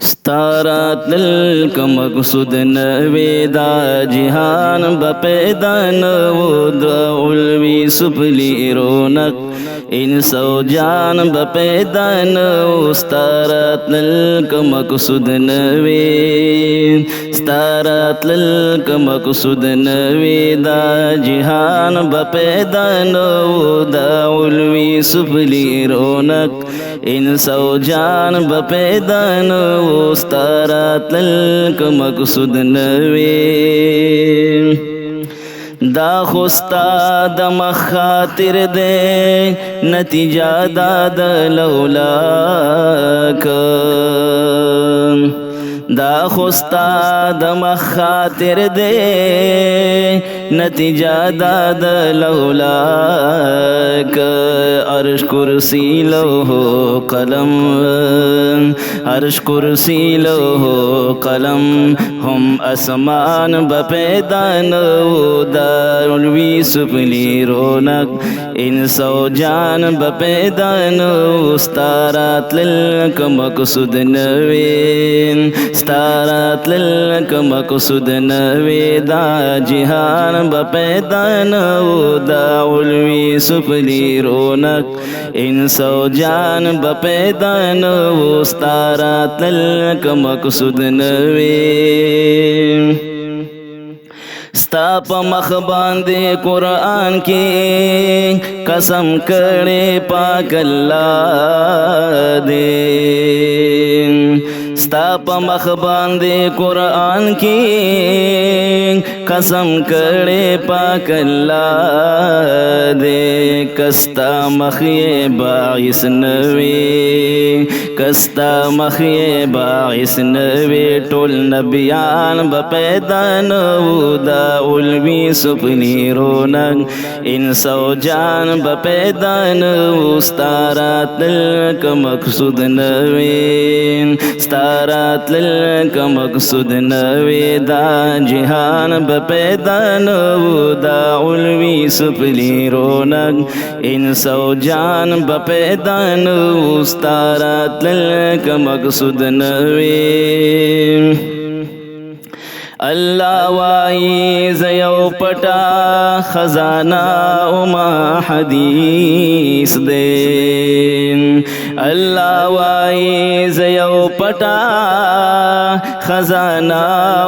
ستارات للک مقصود نوی دا جہان بپیدا نو دا علوی سپلی رونق انس و جان بپیدا نو ستارات للک مقصود نوی ستارات للک مقصود نوی دا جہان بپیدا نو دا علوی سپلی رونق انس و جان بپیدا نو ستارات للک مقصود نوی دا خوستا دا مخاطر دے نتیجہ دا لولاک دا خوستا دا مخاطر دے نتیجہ دا لولاک عرش کرسی لوح قلم عرش کرسی لوح قلم ہم اسمان بپیدا نو دا علوی سپلی رونق انس و جان بپیدا نو ستارات للک مقصود نوی ستارات للک مقصود نوی دا جہان بپیدا نو دا علوی سپلی رونق انس و جان بپیدا نو ستارات للک مقصود نوی ستا پا مخ باندے قرآن کی قسم کرے پاک اللہ دے ستا پا مخ باندے قرآن کی قسم کرے پاک اللہ دے کستا مخی باعث نوی کستا مخی باعث نوی ٹول نبیان بپیدا نو دا علوی سپلی رونق انس و جان بپیدا نو ستارات للک مقصود نوی ستارات للک مقصود نوی دا جہان بپیدا نو دا علوی سپلی رونق انس و جان بپیدا نو ستارات للک مقصود نوی اللہ وائی زیو پٹا خزانہ اما حدیث دے اللہ وائی زیو پٹا خزانہ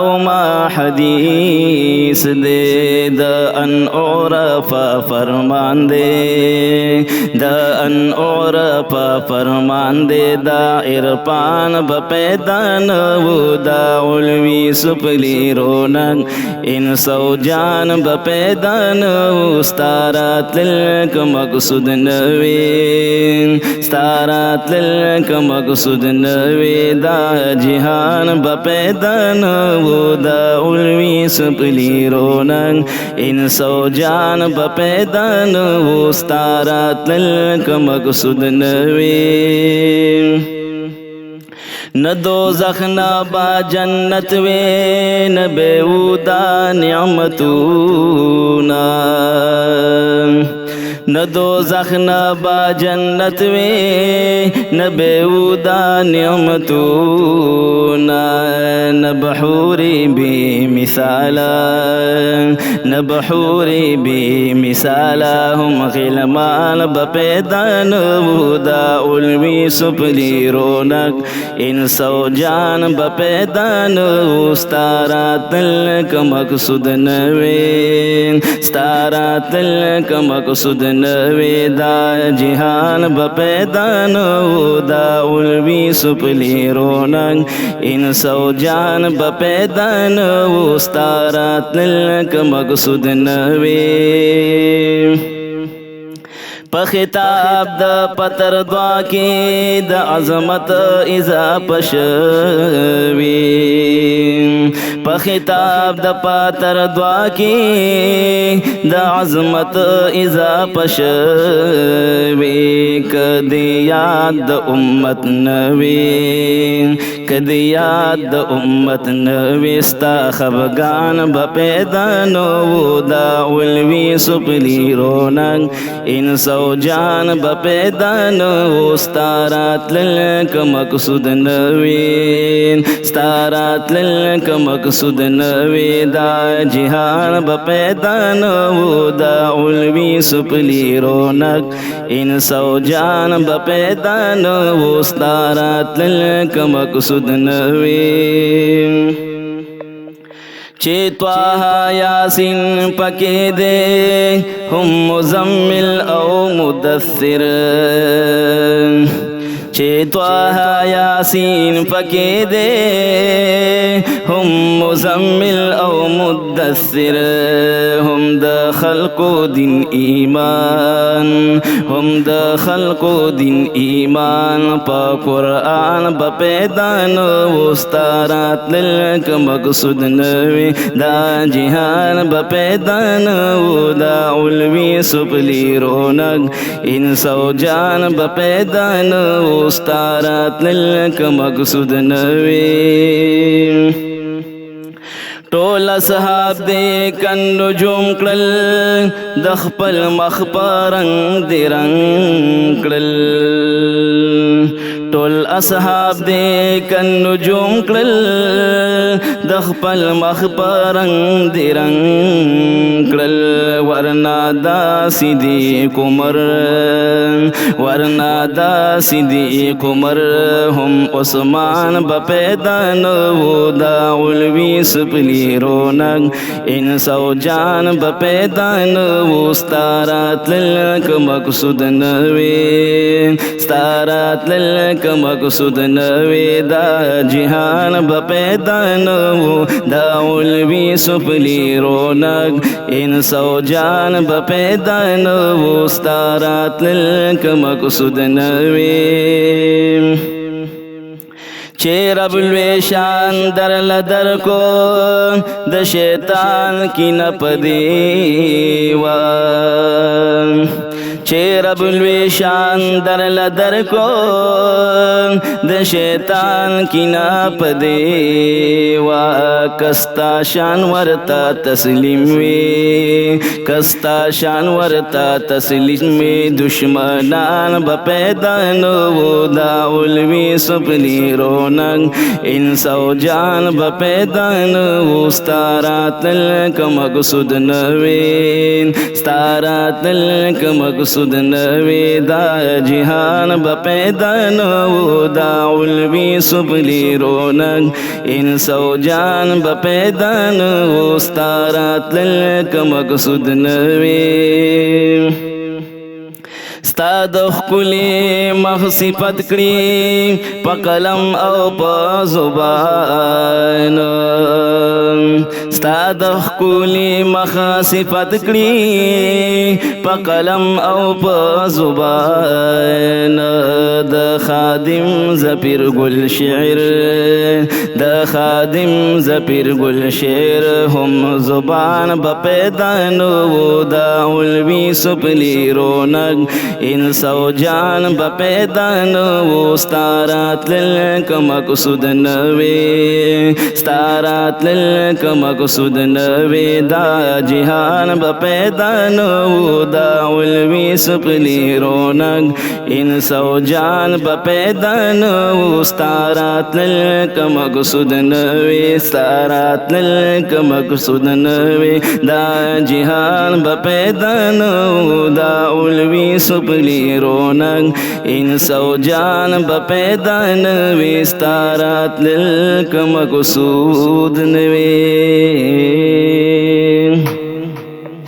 اما حدیث دے دا ان عرفا فرمان دے دا ان عرفا فرمان دے دا عرفان بپیدا نو دا علوی سپلی رونق انس و جان بپیدا نو ستارات للک مقصود نوی ستارات للک مقصود نوی دا جہان بپیدا نو دا علوی سپلی رونق انس و جان بپیدا نو ستارات للک مقصود نوی نہ دوزخ نہ با جنت وے نہ بیہودہ نعمتونا نہ دوزخ نہ با جنت وے نہ بیہودہ نعمتونا نہ بحوری بے مثالا نہ بحوری بے مثالا ہم غلمان بپیدا نو دا علوی سپلی رونق انس و جان بپیدا نو ستارات للک مقصود نوی ستارات للک مقصود نوی دا جہان بپیدا نو دا علوی سپلی رونق انس و جان بپیدا نو ستارات للک مقصود نوی پخطاب دا پتر دعا کی دا عظمت ازا پشوی پخطاب دا پتر دعا کی دا عظمت ازا پشوی کدی یاد دا امت نوی کدی یاد دا امت نوی ستا خفگان بپیدا نو دا علوی سپلی رونق انس و جان بپیدا نو ستارات للک مقصود نوی ستارات للک مقصود نوی دا جهان بپیدا نو دا علوی سپلی رونق انسو جان بپیدا نو ستارات للک مقصود نوی چه طه یاسین پکی دے هم مزمل او مدثر چه طه یاسین پکی دے هم مزمل او مدثر هم دا خلق دین ایمان هم دا خلق دین ایمان پا قرآن بپیدان وستارات للک مقصود نوی دا جہان بپیدان دا علوی سپلی رونق انسو جان بپیدان وستارات للک مقصود نوی ټول اصحاب دې کن نجوم کړل د خپل مخ په رنګ دې رنګ کړل ټول اصحاب دې کن نجوم کړل د خپل مخ په رنګ دې رنګ کړل ورنا داسې دې عمر ورنا داسې دې عمر هم عثمان بپیدا نو دا علوی سپلی رونق انسو جان بپیدا نو ستارات للک مقصود نوی ستارات للک مقصود نوی دا جہان بپیدا نو دا علوی سپلی رونق انسو جان بپیدا نو ستارات للک مقصود نوی چه رب لوی شان در لدر کو د شیطان کی نپدیوان چه رب لوی شان در لدر کو د شیطان کی نپدیوا کستا شان ورتا تسلیم وی کستا شان ورتا تسلیم وی دشمنان بپیدا نو دا علوی سپلی رونق انسو جان بپیدا نو ستارات للک مقصود نوی ستارات للک مقصود نوی دا جہان بپیدا نو دا علوی سپلی رونق انسو جان بپیدا نو ستارات للک مقصود نوی ستا د ښکلي مخ صفت کړي په قلم او په زبان ستا د ښکلي مخ صفت کړي په قلم او په زبان د خادم زپیر ګل شعر د خادم زپیر ګل شعر هم زبان بپیدا نو دا علوی سپلی رونق انسو جان بپیدا نو ستارات للک مقصود نوی ستارات للک مقصود نوی دا جہان بپیدا نو دا علوی سپلی رونق انسو جان بپیدا نو ستارات للک مقصود نوی ستارات للک مقصود نوی دا جہان بپیدا نو دا علوی سپلی رونق انسو جان بپیدا نوی ستارات للک مقصود نوی